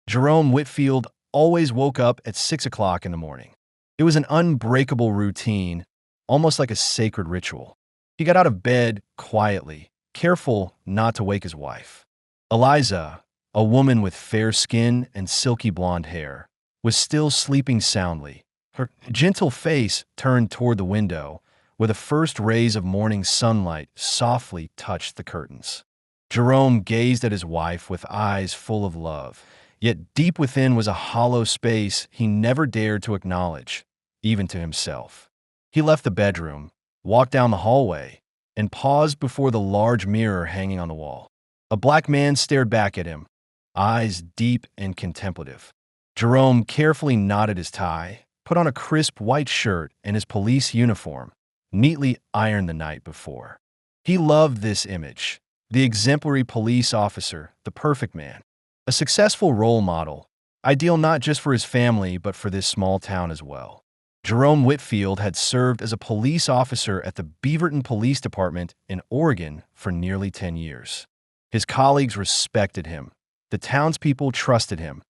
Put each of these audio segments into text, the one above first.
Jerome Whitfield always woke up at 6 o'clock in the morning. It was an unbreakable routine, almost like a sacred ritual. He got out of bed quietly, careful not to wake his wife. Eliza, a woman with fair skin and silky blonde hair, was still sleeping soundly, her gentle face turned toward the window, where the first rays of morning sunlight softly touched the curtains. Jerome gazed at his wife with eyes full of love, yet deep within was a hollow space he never dared to acknowledge, even to himself. He left the bedroom, walked down the hallway, and paused before the large mirror hanging on the wall. A black man stared back at him, eyes deep and contemplative. Jerome carefully knotted his tie, put on a crisp white shirt and his police uniform, neatly ironed the night before. He loved this image, the exemplary police officer, the perfect man, a successful role model, ideal not just for his family but for this small town as well. Jerome Whitfield had served as a police officer at the Beaverton Police Department in Oregon for nearly 10 years. His colleagues respected him, the townspeople trusted him,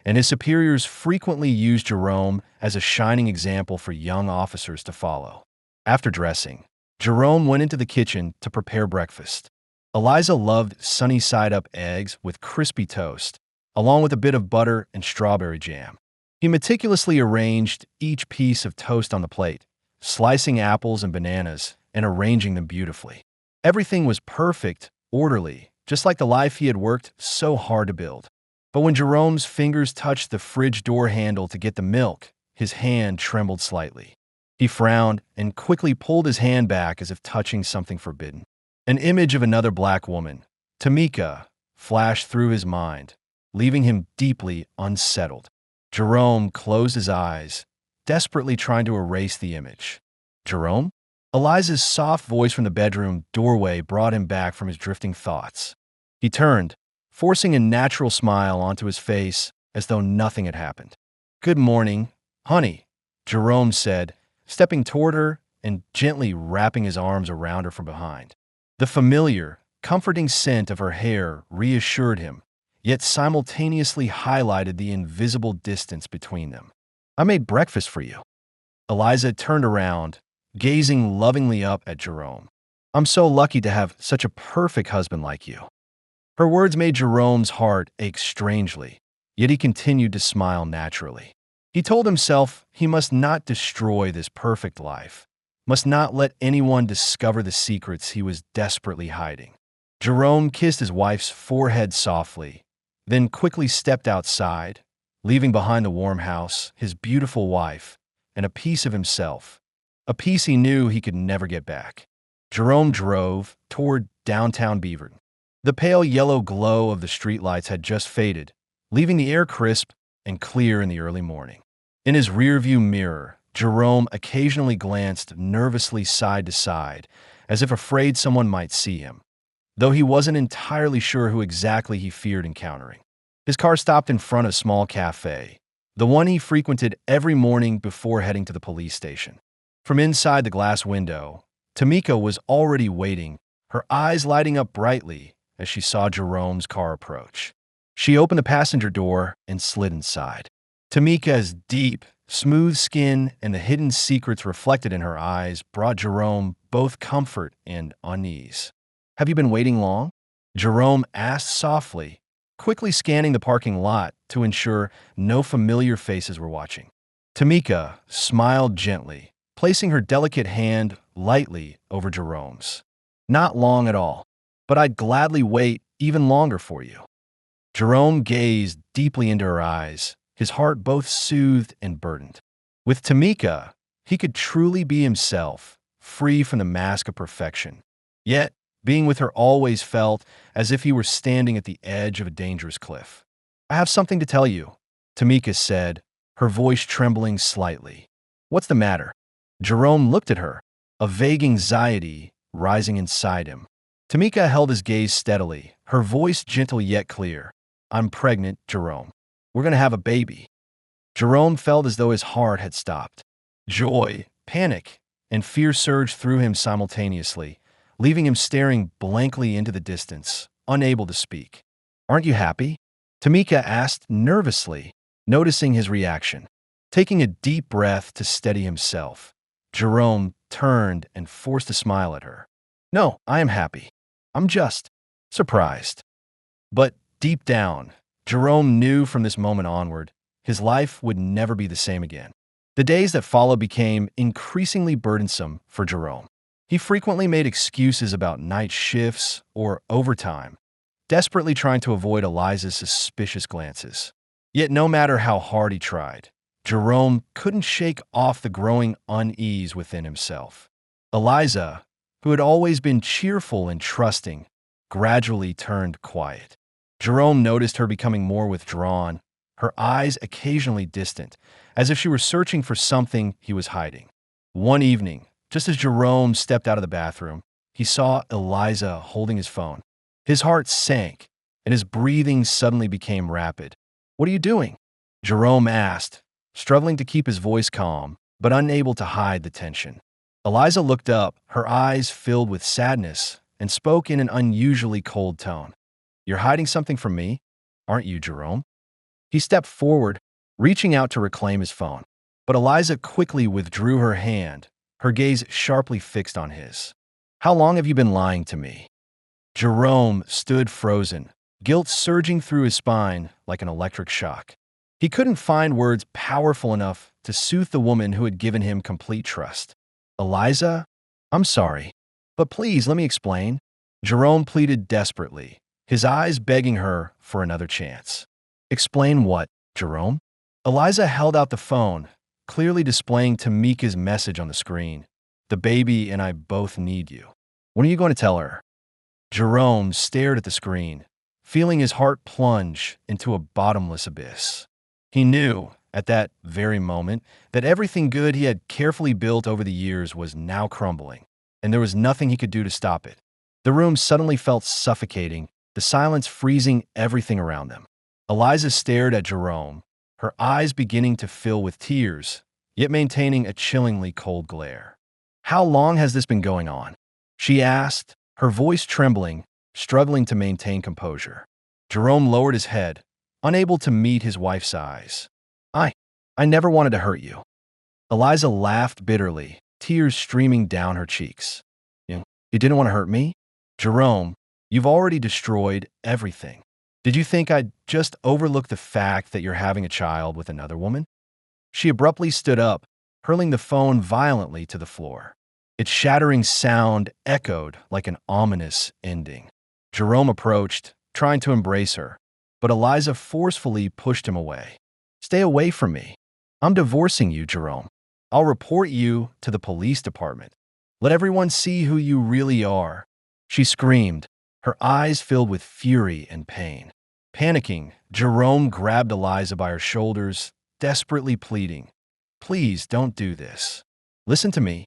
and his superiors frequently used Jerome as a shining example for young officers to follow. After dressing, Jerome went into the kitchen to prepare breakfast. Eliza loved sunny-side-up eggs with crispy toast, along with a bit of butter and strawberry jam. He meticulously arranged each piece of toast on the plate, slicing apples and bananas and arranging them beautifully. Everything was perfect, orderly, just like the life he had worked so hard to build. But when Jerome's fingers touched the fridge door handle to get the milk, his hand trembled slightly. He frowned and quickly pulled his hand back as if touching something forbidden. An image of another black woman, Tamika, flashed through his mind, leaving him deeply unsettled. Jerome closed his eyes, desperately trying to erase the image. Jerome? Eliza's soft voice from the bedroom doorway brought him back from his drifting thoughts. He turned, forcing a natural smile onto his face as though nothing had happened. "Good morning, honey," Jerome said, stepping toward her and gently wrapping his arms around her from behind. The familiar, comforting scent of her hair reassured him, yet simultaneously highlighted the invisible distance between them. "I made breakfast for you." Eliza turned around, gazing lovingly up at Jerome. "I'm so lucky to have such a perfect husband like you." Her words made Jerome's heart ache strangely, yet he continued to smile naturally. He told himself he must not destroy this perfect life, must not let anyone discover the secrets he was desperately hiding. Jerome kissed his wife's forehead softly, then quickly stepped outside, leaving behind the warm house, his beautiful wife, and a piece of himself, a piece he knew he could never get back. Jerome drove toward downtown Beaverton. The pale yellow glow of the streetlights had just faded, leaving the air crisp and clear in the early morning. In his rearview mirror, Jerome occasionally glanced nervously side to side, as if afraid someone might see him, though he wasn't entirely sure who exactly he feared encountering. His car stopped in front of a small cafe, the one he frequented every morning before heading to the police station. From inside the glass window, Tamika was already waiting, her eyes lighting up brightly as she saw Jerome's car approach. She opened the passenger door and slid inside. Tamika's deep, smooth skin and the hidden secrets reflected in her eyes brought Jerome both comfort and unease. "Have you been waiting long?" Jerome asked softly, quickly scanning the parking lot to ensure no familiar faces were watching. Tamika smiled gently, placing her delicate hand lightly over Jerome's. "Not long at all, but I'd gladly wait even longer for you." Jerome gazed deeply into her eyes, his heart both soothed and burdened. With Tamika, he could truly be himself, free from the mask of perfection. Yet, being with her always felt as if he were standing at the edge of a dangerous cliff. "I have something to tell you," Tamika said, her voice trembling slightly. "What's the matter?" Jerome looked at her, a vague anxiety rising inside him. Tamika held his gaze steadily, her voice gentle yet clear. "I'm pregnant, Jerome. We're going to have a baby." Jerome felt as though his heart had stopped. Joy, panic, and fear surged through him simultaneously, leaving him staring blankly into the distance, unable to speak. "Aren't you happy?" Tamika asked nervously, noticing his reaction. Taking a deep breath to steady himself, Jerome turned and forced a smile at her. No, I am happy. I'm just surprised. But deep down, Jerome knew from this moment onward, his life would never be the same again. The days that followed became increasingly burdensome for Jerome. He frequently made excuses about night shifts or overtime, desperately trying to avoid Eliza's suspicious glances. Yet no matter how hard he tried, Jerome couldn't shake off the growing unease within himself. Eliza, who had always been cheerful and trusting, gradually turned quiet. Jerome noticed her becoming more withdrawn, her eyes occasionally distant, as if she were searching for something he was hiding. One evening, just as Jerome stepped out of the bathroom, he saw Eliza holding his phone. His heart sank, and his breathing suddenly became rapid. "What are you doing?" Jerome asked, struggling to keep his voice calm, but unable to hide the tension. Eliza looked up, her eyes filled with sadness, and spoke in an unusually cold tone. "You're hiding something from me, aren't you, Jerome?" He stepped forward, reaching out to reclaim his phone. But Eliza quickly withdrew her hand, her gaze sharply fixed on his. "How long have you been lying to me?" Jerome stood frozen, guilt surging through his spine like an electric shock. He couldn't find words powerful enough to soothe the woman who had given him complete trust. "Eliza, I'm sorry, but please let me explain." Jerome pleaded desperately, his eyes begging her for another chance. "Explain what, Jerome?" Eliza held out the phone, clearly displaying Tamika's message on the screen. "The baby and I both need you. When are you going to tell her?" Jerome stared at the screen, feeling his heart plunge into a bottomless abyss. He knew, at that very moment, that everything good he had carefully built over the years was now crumbling, and there was nothing he could do to stop it. The room suddenly felt suffocating, the silence freezing everything around them. Eliza stared at Jerome, her eyes beginning to fill with tears, yet maintaining a chillingly cold glare. "How long has this been going on?" she asked, her voice trembling, struggling to maintain composure. Jerome lowered his head, unable to meet his wife's eyes. I never wanted to hurt you." Eliza laughed bitterly, tears streaming down her cheeks. You didn't want to hurt me?" "Jerome, you've already destroyed everything. Did you think I'd just overlook the fact that you're having a child with another woman?" She abruptly stood up, hurling the phone violently to the floor. Its shattering sound echoed like an ominous ending. Jerome approached, trying to embrace her, but Eliza forcefully pushed him away. "Stay away from me. I'm divorcing you, Jerome. I'll report you to the police department. Let everyone see who you really are," she screamed, her eyes filled with fury and pain. Panicking, Jerome grabbed Eliza by her shoulders, desperately pleading, "Please don't do this. Listen to me."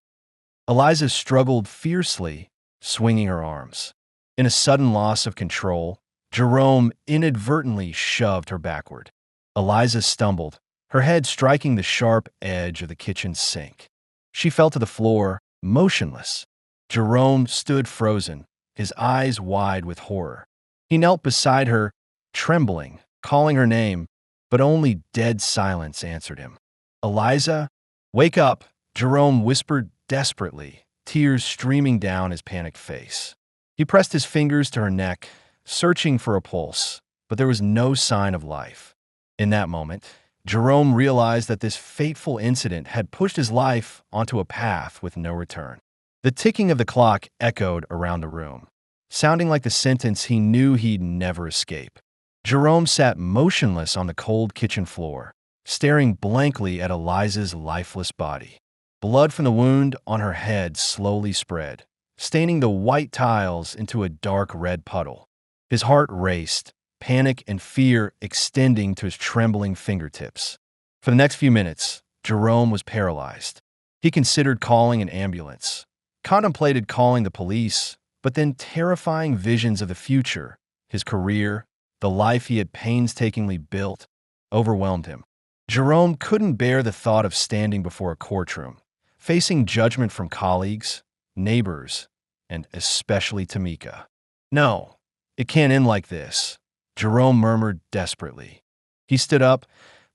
Eliza struggled fiercely, swinging her arms. In a sudden loss of control, Jerome inadvertently shoved her backward. Eliza stumbled, her head striking the sharp edge of the kitchen sink. She fell to the floor, motionless. Jerome stood frozen, his eyes wide with horror. He knelt beside her, trembling, calling her name, but only dead silence answered him. "Eliza, wake up," Jerome whispered desperately, tears streaming down his panicked face. He pressed his fingers to her neck, searching for a pulse, but there was no sign of life. In that moment, Jerome realized that this fateful incident had pushed his life onto a path with no return. The ticking of the clock echoed around the room, sounding like the sentence he knew he'd never escape. Jerome sat motionless on the cold kitchen floor, staring blankly at Eliza's lifeless body. Blood from the wound on her head slowly spread, staining the white tiles into a dark red puddle. His heart raced, panic and fear extending to his trembling fingertips. For the next few minutes, Jerome was paralyzed. He considered calling an ambulance, contemplated calling the police, but then terrifying visions of the future, his career, the life he had painstakingly built, overwhelmed him. Jerome couldn't bear the thought of standing before a courtroom, facing judgment from colleagues, neighbors, and especially Tamika. "No, it can't end like this," Jerome murmured desperately. He stood up,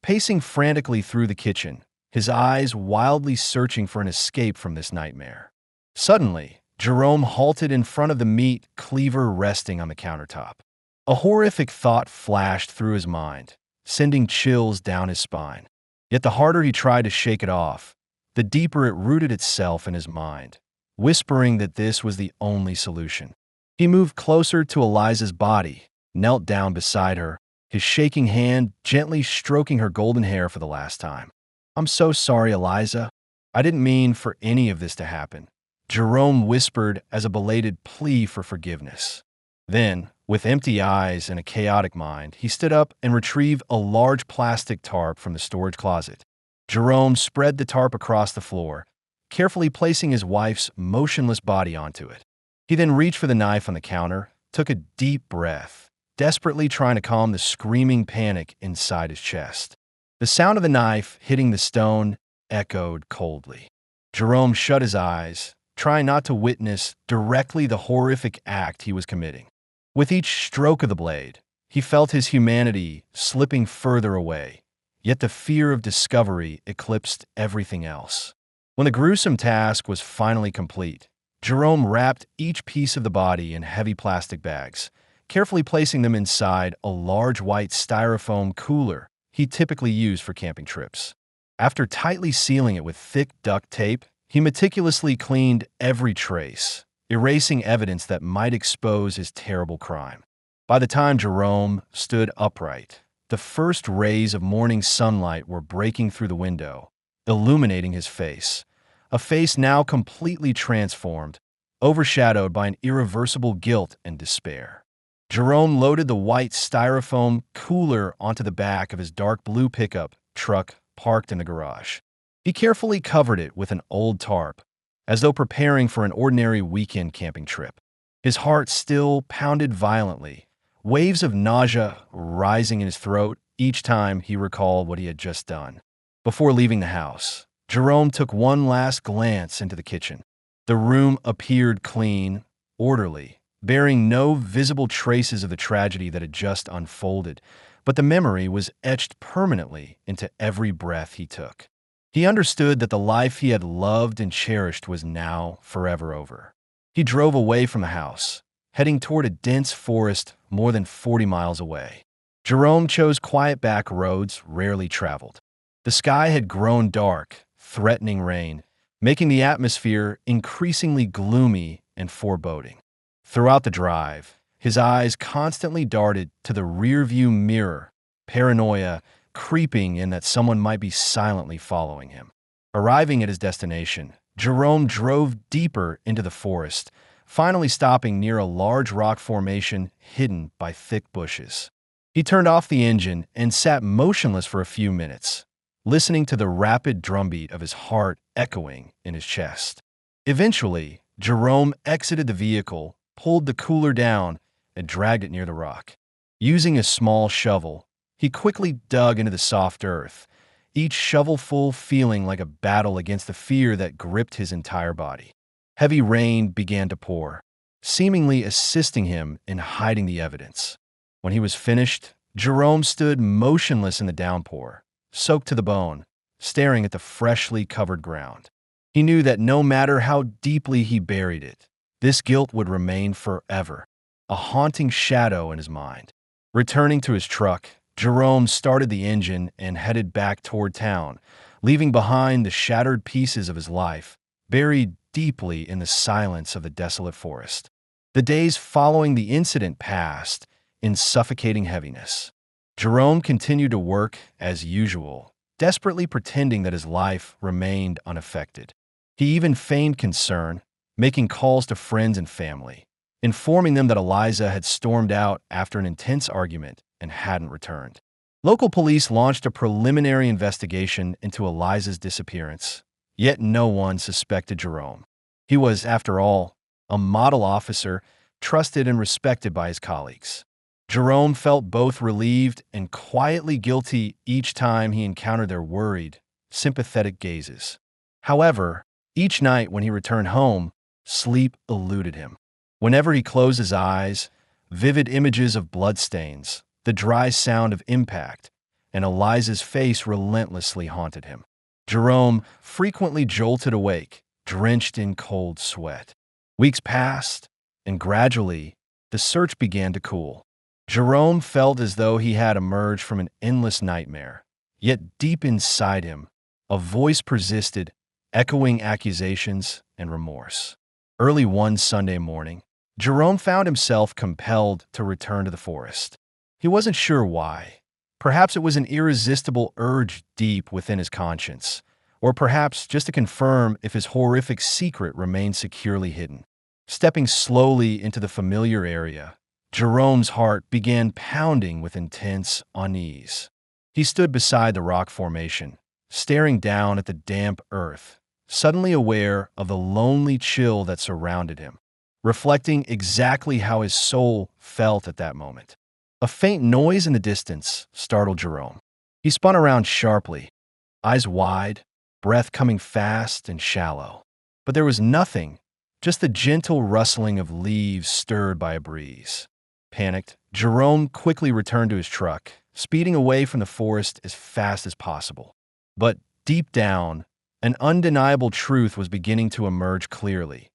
pacing frantically through the kitchen, his eyes wildly searching for an escape from this nightmare. Suddenly, Jerome halted in front of the meat cleaver resting on the countertop. A horrific thought flashed through his mind, sending chills down his spine. Yet the harder he tried to shake it off, the deeper it rooted itself in his mind, whispering that this was the only solution. He moved closer to Eliza's body, knelt down beside her, his shaking hand gently stroking her golden hair for the last time. "I'm so sorry, Eliza. I didn't mean for any of this to happen," Jerome whispered as a belated plea for forgiveness. Then, with empty eyes and a chaotic mind, he stood up and retrieved a large plastic tarp from the storage closet. Jerome spread the tarp across the floor, carefully placing his wife's motionless body onto it. He then reached for the knife on the counter, took a deep breath, desperately trying to calm the screaming panic inside his chest. The sound of the knife hitting the stone echoed coldly. Jerome shut his eyes, trying not to witness directly the horrific act he was committing. With each stroke of the blade, he felt his humanity slipping further away, yet the fear of discovery eclipsed everything else. When the gruesome task was finally complete, Jerome wrapped each piece of the body in heavy plastic bags, carefully placing them inside a large white styrofoam cooler he typically used for camping trips. After tightly sealing it with thick duct tape, he meticulously cleaned every trace, erasing evidence that might expose his terrible crime. By the time Jerome stood upright, the first rays of morning sunlight were breaking through the window, illuminating his face, a face now completely transformed, overshadowed by an irreversible guilt and despair. Jerome loaded the white styrofoam cooler onto the back of his dark blue pickup truck parked in the garage. He carefully covered it with an old tarp, as though preparing for an ordinary weekend camping trip. His heart still pounded violently, waves of nausea rising in his throat each time he recalled what he had just done. Before leaving the house, Jerome took one last glance into the kitchen. The room appeared clean, orderly, bearing no visible traces of the tragedy that had just unfolded, but the memory was etched permanently into every breath he took. He understood that the life he had loved and cherished was now forever over. He drove away from the house, heading toward a dense forest more than 40 miles away. Jerome chose quiet back roads rarely traveled. The sky had grown dark, threatening rain, making the atmosphere increasingly gloomy and foreboding. Throughout the drive, his eyes constantly darted to the rearview mirror, paranoia creeping in that someone might be silently following him. Arriving at his destination, Jerome drove deeper into the forest, finally stopping near a large rock formation hidden by thick bushes. He turned off the engine and sat motionless for a few minutes, listening to the rapid drumbeat of his heart echoing in his chest. Eventually, Jerome exited the vehicle, pulled the cooler down, and dragged it near the rock. Using a small shovel, he quickly dug into the soft earth, each shovelful feeling like a battle against the fear that gripped his entire body. Heavy rain began to pour, seemingly assisting him in hiding the evidence. When he was finished, Jerome stood motionless in the downpour, soaked to the bone, staring at the freshly covered ground. He knew that no matter how deeply he buried it, this guilt would remain forever, a haunting shadow in his mind. Returning to his truck, Jerome started the engine and headed back toward town, leaving behind the shattered pieces of his life, buried deeply in the silence of the desolate forest. The days following the incident passed in suffocating heaviness. Jerome continued to work as usual, desperately pretending that his life remained unaffected. He even feigned concern, making calls to friends and family, informing them that Eliza had stormed out after an intense argument and hadn't returned. Local police launched a preliminary investigation into Eliza's disappearance, yet no one suspected Jerome. He was, after all, a model officer trusted and respected by his colleagues. Jerome felt both relieved and quietly guilty each time he encountered their worried, sympathetic gazes. However, each night when he returned home, sleep eluded him. Whenever he closed his eyes, vivid images of bloodstains, the dry sound of impact, and Eliza's face relentlessly haunted him. Jerome frequently jolted awake, drenched in cold sweat. Weeks passed, and gradually, the search began to cool. Jerome felt as though he had emerged from an endless nightmare. Yet deep inside him, a voice persisted, echoing accusations and remorse. Early one Sunday morning, Jerome found himself compelled to return to the forest. He wasn't sure why. Perhaps it was an irresistible urge deep within his conscience, or perhaps just to confirm if his horrific secret remained securely hidden. Stepping slowly into the familiar area, Jerome's heart began pounding with intense unease. He stood beside the rock formation, staring down at the damp earth, suddenly aware of the lonely chill that surrounded him, reflecting exactly how his soul felt at that moment. A faint noise in the distance startled Jerome. He spun around sharply, eyes wide, breath coming fast and shallow. But there was nothing, just the gentle rustling of leaves stirred by a breeze. Panicked, Jerome quickly returned to his truck, speeding away from the forest as fast as possible. But deep down, an undeniable truth was beginning to emerge clearly.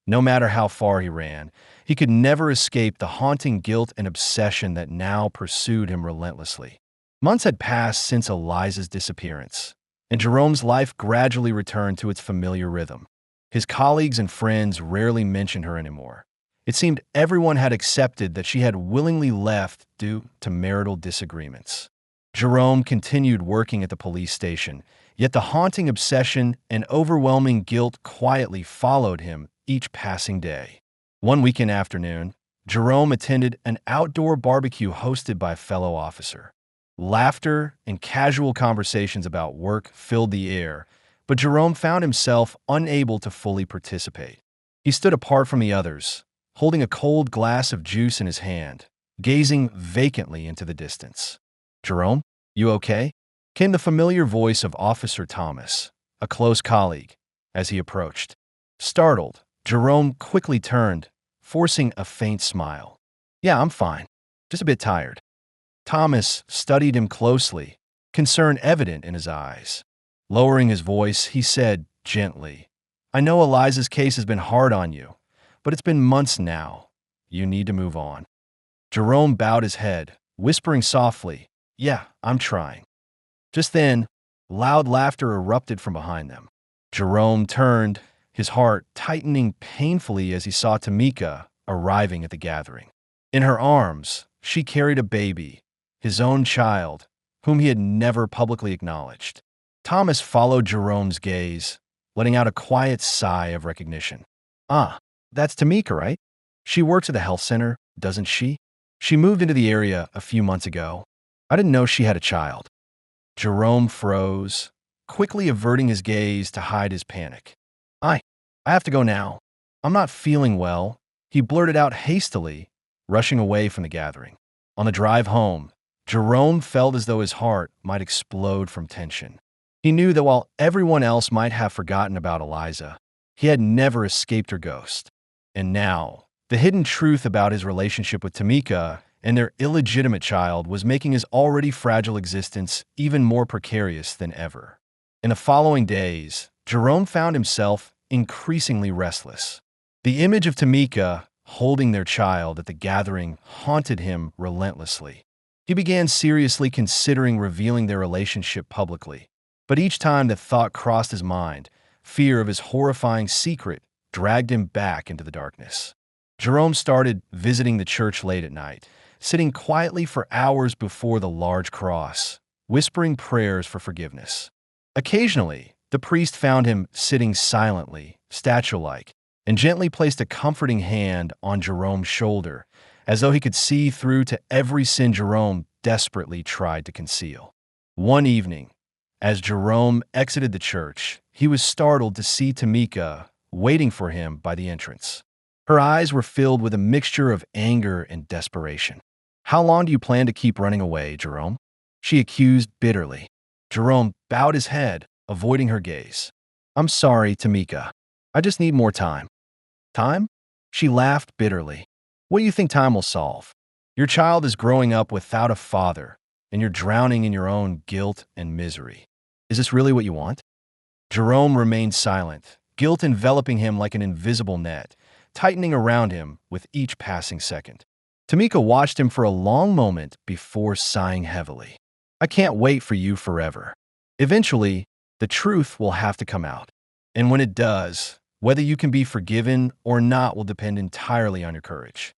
No matter how far he ran, he could never escape the haunting guilt and obsession that now pursued him relentlessly. Months had passed since Eliza's disappearance, and Jerome's life gradually returned to its familiar rhythm. His colleagues and friends rarely mentioned her anymore. It seemed everyone had accepted that she had willingly left due to marital disagreements. Jerome continued working at the police station, yet the haunting obsession and overwhelming guilt quietly followed him each passing day. One weekend afternoon, Jerome attended an outdoor barbecue hosted by a fellow officer. Laughter and casual conversations about work filled the air, but Jerome found himself unable to fully participate. He stood apart from the others, holding a cold glass of juice in his hand, gazing vacantly into the distance. "Jerome, you okay?" came the familiar voice of Officer Thomas, a close colleague, as he approached. Startled, Jerome quickly turned, forcing a faint smile. "Yeah, I'm fine. Just a bit tired." Thomas studied him closely, concern evident in his eyes. Lowering his voice, he said gently, "I know Eliza's case has been hard on you, but it's been months now. You need to move on." Jerome bowed his head, whispering softly, "Yeah, I'm trying." Just then, loud laughter erupted from behind them. Jerome turned, his heart tightening painfully as he saw Tamika arriving at the gathering. In her arms, she carried a baby, his own child, whom he had never publicly acknowledged. Thomas followed Jerome's gaze, letting out a quiet sigh of recognition. "Ah, that's Tamika, right? She works at the health center, doesn't she? She moved into the area a few months ago. I didn't know she had a child." Jerome froze, quickly averting his gaze to hide his panic. I have to go now. I'm not feeling well," he blurted out hastily, rushing away from the gathering. On the drive home, Jerome felt as though his heart might explode from tension. He knew that while everyone else might have forgotten about Eliza, he had never escaped her ghost. And now, the hidden truth about his relationship with Tamika and their illegitimate child was making his already fragile existence even more precarious than ever. In the following days, Jerome found himself increasingly restless. The image of Tamika holding their child at the gathering haunted him relentlessly. He began seriously considering revealing their relationship publicly, but each time that thought crossed his mind, fear of his horrifying secret dragged him back into the darkness. Jerome started visiting the church late at night, sitting quietly for hours before the large cross, whispering prayers for forgiveness. Occasionally, the priest found him sitting silently, statue-like, and gently placed a comforting hand on Jerome's shoulder, as though he could see through to every sin Jerome desperately tried to conceal. One evening, as Jerome exited the church, he was startled to see Tamika waiting for him by the entrance. Her eyes were filled with a mixture of anger and desperation. "How long do you plan to keep running away, Jerome?" she accused bitterly. Jerome bowed his head, avoiding her gaze. "I'm sorry, Tamika. I just need more time." "Time?" She laughed bitterly. "What do you think time will solve? Your child is growing up without a father, and you're drowning in your own guilt and misery. Is this really what you want? Jerome remained silent, guilt enveloping him like an invisible net, tightening around him with each passing second. Tamika watched him for a long moment before sighing heavily. I can't wait for you forever. Eventually, the truth will have to come out. And when it does, whether you can be forgiven or not will depend entirely on your courage.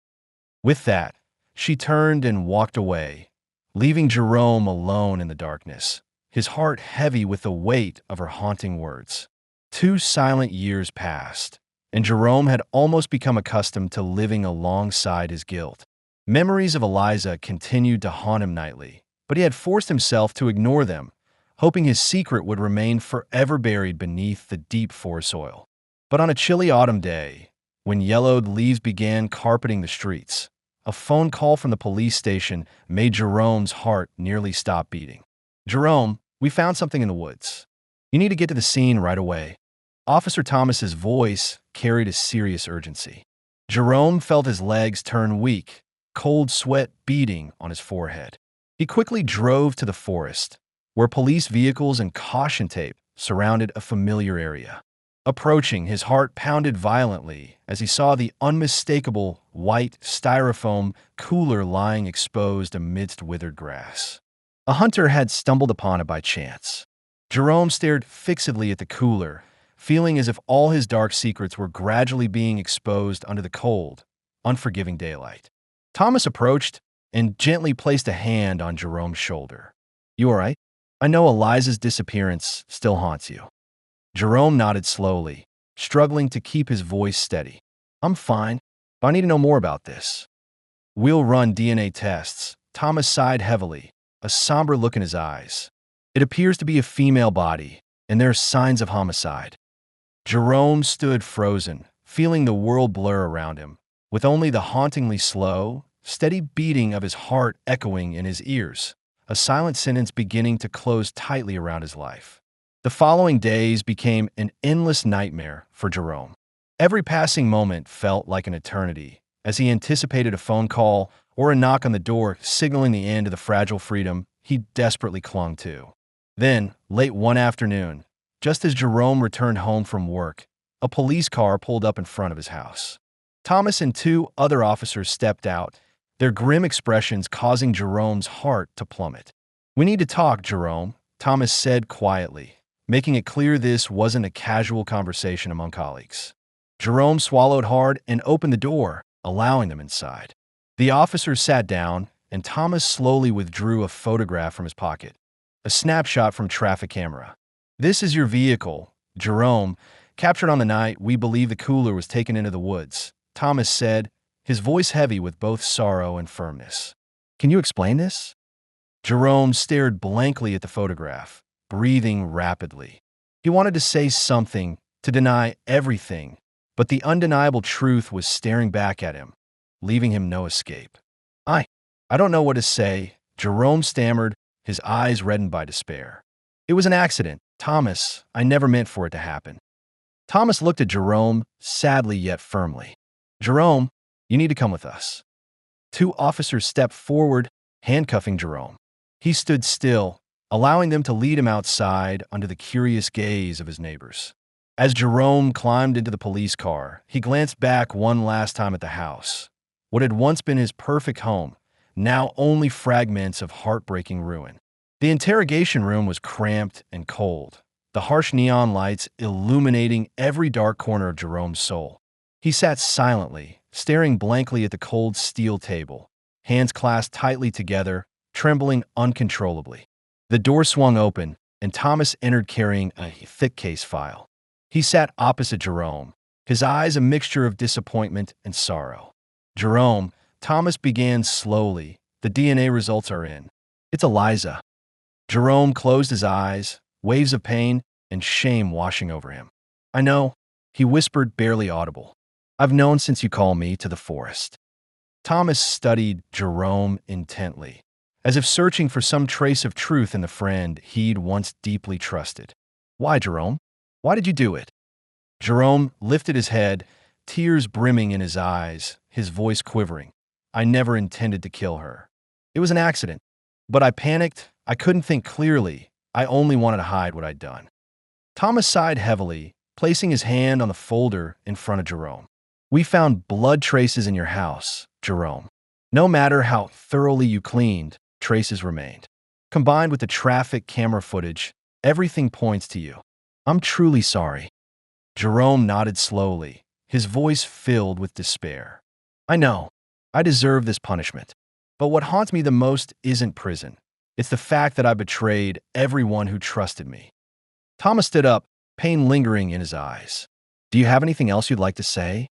With that, she turned and walked away, leaving Jerome alone in the darkness, his heart heavy with the weight of her haunting words. 2 silent years passed, and Jerome had almost become accustomed to living alongside his guilt. Memories of Eliza continued to haunt him nightly, but he had forced himself to ignore them, hoping his secret would remain forever buried beneath the deep forest soil. But on a chilly autumn day, when yellowed leaves began carpeting the streets, a phone call from the police station made Jerome's heart nearly stop beating. Jerome, we found something in the woods. You need to get to the scene right away. Officer Thomas's voice carried a serious urgency. Jerome felt his legs turn weak, cold sweat beading on his forehead. He quickly drove to the forest, where police vehicles and caution tape surrounded a familiar area. Approaching, his heart pounded violently as he saw the unmistakable white styrofoam cooler lying exposed amidst withered grass. A hunter had stumbled upon it by chance. Jerome stared fixedly at the cooler, feeling as if all his dark secrets were gradually being exposed under the cold, unforgiving daylight. Thomas approached and gently placed a hand on Jerome's shoulder. You all right? I know Eliza's disappearance still haunts you. Jerome nodded slowly, struggling to keep his voice steady. I'm fine, but I need to know more about this. We'll run DNA tests. Thomas sighed heavily, a somber look in his eyes. It appears to be a female body, and there are signs of homicide. Jerome stood frozen, feeling the world blur around him, with only the hauntingly slow, steady beating of his heart echoing in his ears, a silent sentence beginning to close tightly around his life. The following days became an endless nightmare for Jerome. Every passing moment felt like an eternity, as he anticipated a phone call or a knock on the door signaling the end of the fragile freedom he desperately clung to. Then, late one afternoon, just as Jerome returned home from work, a police car pulled up in front of his house. Thomas and 2 other officers stepped out, their grim expressions causing Jerome's heart to plummet. We need to talk, Jerome, Thomas said quietly, making it clear this wasn't a casual conversation among colleagues. Jerome swallowed hard and opened the door, allowing them inside. The officers sat down, and Thomas slowly withdrew a photograph from his pocket, a snapshot from traffic camera. This is your vehicle, Jerome, captured on the night we believe the cooler was taken into the woods, Thomas said, his voice heavy with both sorrow and firmness. Can you explain this? Jerome stared blankly at the photograph, breathing rapidly. He wanted to say something, to deny everything, but the undeniable truth was staring back at him, leaving him no escape. I don't know what to say, Jerome stammered, his eyes reddened by despair. It was an accident, Thomas. I never meant for it to happen. Thomas looked at Jerome, sadly yet firmly. Jerome, you need to come with us. 2 officers stepped forward, handcuffing Jerome. He stood still, allowing them to lead him outside under the curious gaze of his neighbors. As Jerome climbed into the police car, he glanced back one last time at the house. What had once been his perfect home, now only fragments of heartbreaking ruin. The interrogation room was cramped and cold, the harsh neon lights illuminating every dark corner of Jerome's soul. He sat silently, staring blankly at the cold steel table, hands clasped tightly together, trembling uncontrollably. The door swung open, and Thomas entered carrying a thick case file. He sat opposite Jerome, his eyes a mixture of disappointment and sorrow. Jerome, Thomas began slowly. The DNA results are in. It's Eliza. Jerome closed his eyes, waves of pain and shame washing over him. I know, he whispered, barely audible. I've known since you called me to the forest. Thomas studied Jerome intently, as if searching for some trace of truth in the friend he'd once deeply trusted. Why, Jerome? Why did you do it? Jerome lifted his head, tears brimming in his eyes, his voice quivering. I never intended to kill her. It was an accident. But I panicked. I couldn't think clearly. I only wanted to hide what I'd done. Thomas sighed heavily, placing his hand on the folder in front of Jerome. We found blood traces in your house, Jerome. No matter how thoroughly you cleaned, traces remained. Combined with the traffic camera footage, everything points to you. I'm truly sorry. Jerome nodded slowly, his voice filled with despair. I know. I deserve this punishment. But what haunts me the most isn't prison. It's the fact that I betrayed everyone who trusted me. Thomas stood up, pain lingering in his eyes. Do you have anything else you'd like to say?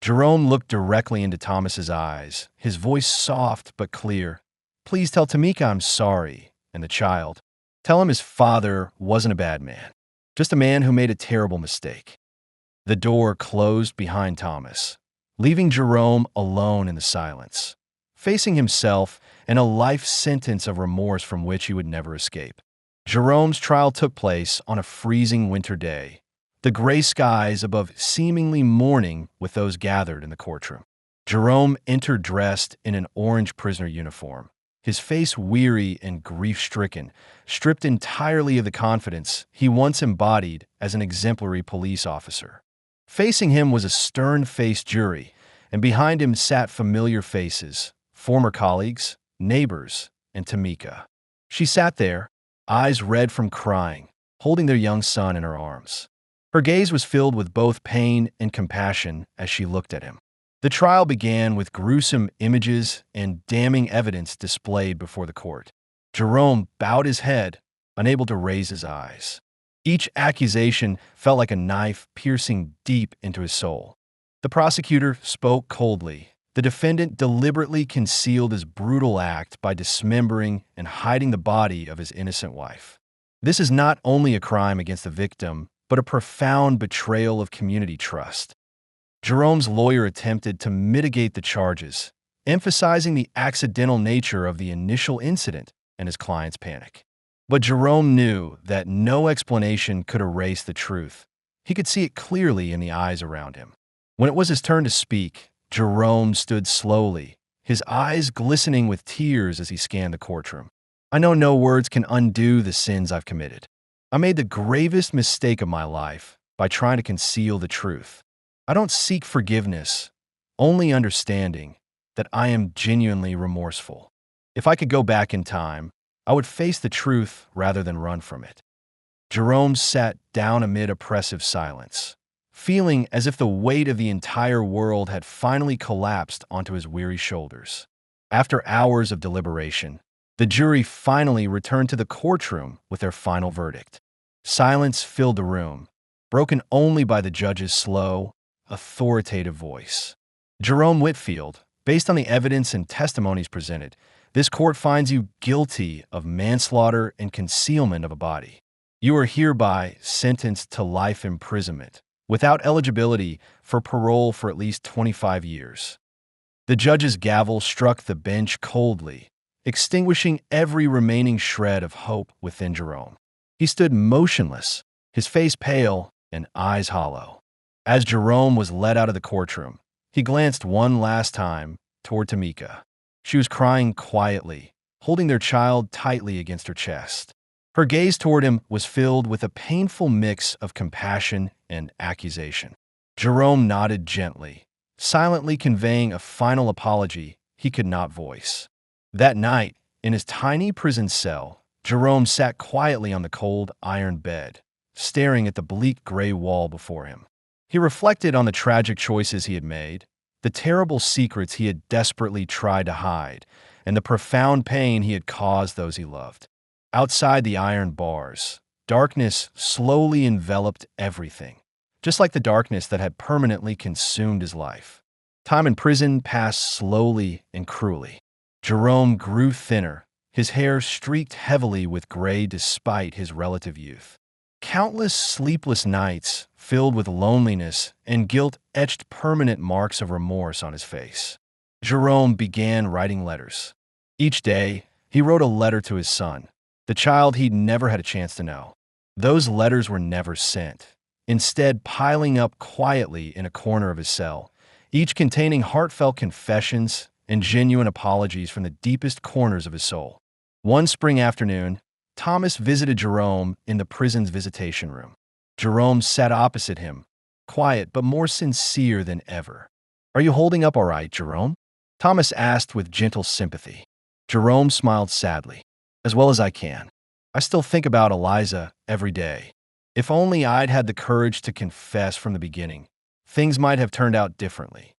Jerome looked directly into Thomas's eyes, his voice soft but clear. Please tell Tamika I'm sorry, and the child. Tell him his father wasn't a bad man, just a man who made a terrible mistake. The door closed behind Thomas, leaving Jerome alone in the silence, facing himself and a life sentence of remorse from which he would never escape. Jerome's trial took place on a freezing winter day, the gray skies above seemingly mourning with those gathered in the courtroom. Jerome entered dressed in an orange prisoner uniform, his face weary and grief-stricken, stripped entirely of the confidence he once embodied as an exemplary police officer. Facing him was a stern-faced jury, and behind him sat familiar faces, former colleagues, neighbors, and Tamika. She sat there, eyes red from crying, holding their young son in her arms. Her gaze was filled with both pain and compassion as she looked at him. The trial began with gruesome images and damning evidence displayed before the court. Jerome bowed his head, unable to raise his eyes. Each accusation felt like a knife piercing deep into his soul. The prosecutor spoke coldly. The defendant deliberately concealed his brutal act by dismembering and hiding the body of his innocent wife. This is not only a crime against the victim, but a profound betrayal of community trust. Jerome's lawyer attempted to mitigate the charges, emphasizing the accidental nature of the initial incident and his client's panic. But Jerome knew that no explanation could erase the truth. He could see it clearly in the eyes around him. When it was his turn to speak, Jerome stood slowly, his eyes glistening with tears as he scanned the courtroom. I know no words can undo the sins I've committed. I made the gravest mistake of my life by trying to conceal the truth. I don't seek forgiveness, only understanding that I am genuinely remorseful. If I could go back in time, I would face the truth rather than run from it. Jerome sat down amid oppressive silence, feeling as if the weight of the entire world had finally collapsed onto his weary shoulders. After hours of deliberation, the jury finally returned to the courtroom with their final verdict. Silence filled the room, broken only by the judge's slow, authoritative voice. Jerome Whitfield, based on the evidence and testimonies presented, this court finds you guilty of manslaughter and concealment of a body. You are hereby sentenced to life imprisonment, without eligibility for parole for at least 25 years. The judge's gavel struck the bench coldly, extinguishing every remaining shred of hope within Jerome. He stood motionless, his face pale and eyes hollow. As Jerome was led out of the courtroom, he glanced one last time toward Tamika. She was crying quietly, holding their child tightly against her chest. Her gaze toward him was filled with a painful mix of compassion and accusation. Jerome nodded gently, silently conveying a final apology he could not voice. That night, in his tiny prison cell, Jerome sat quietly on the cold iron bed, staring at the bleak gray wall before him. He reflected on the tragic choices he had made, the terrible secrets he had desperately tried to hide, and the profound pain he had caused those he loved. Outside the iron bars, darkness slowly enveloped everything, just like the darkness that had permanently consumed his life. Time in prison passed slowly and cruelly. Jerome grew thinner, his hair streaked heavily with gray despite his relative youth. Countless sleepless nights, filled with loneliness and guilt, etched permanent marks of remorse on his face. Jerome began writing letters. Each day, he wrote a letter to his son, the child he'd never had a chance to know. Those letters were never sent, instead piling up quietly in a corner of his cell, each containing heartfelt confessions and genuine apologies from the deepest corners of his soul. One spring afternoon, Thomas visited Jerome in the prison's visitation room. Jerome sat opposite him, quiet but more sincere than ever. "Are you holding up all right, Jerome?" Thomas asked with gentle sympathy. Jerome smiled sadly. "As well as I can. I still think about Eliza every day. If only I'd had the courage to confess from the beginning, things might have turned out differently."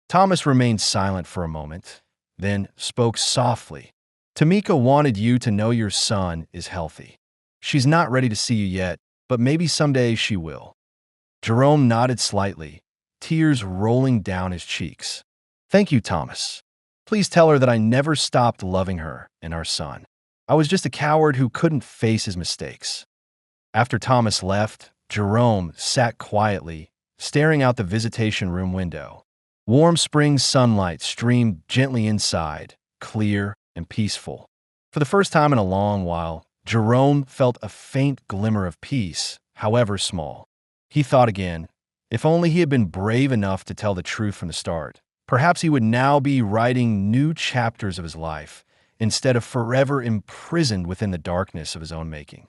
Thomas remained silent for a moment, then spoke softly. "Tamika wanted you to know your son is healthy. She's not ready to see you yet, but maybe someday she will." Jerome nodded slightly, tears rolling down his cheeks. "Thank you, Thomas. Please tell her that I never stopped loving her and our son. I was just a coward who couldn't face his mistakes." After Thomas left, Jerome sat quietly, staring out the visitation room window. Warm spring sunlight streamed gently inside, clear and peaceful. For the first time in a long while, Jerome felt a faint glimmer of peace, however small. He thought again, if only he had been brave enough to tell the truth from the start, perhaps he would now be writing new chapters of his life, instead of forever imprisoned within the darkness of his own making.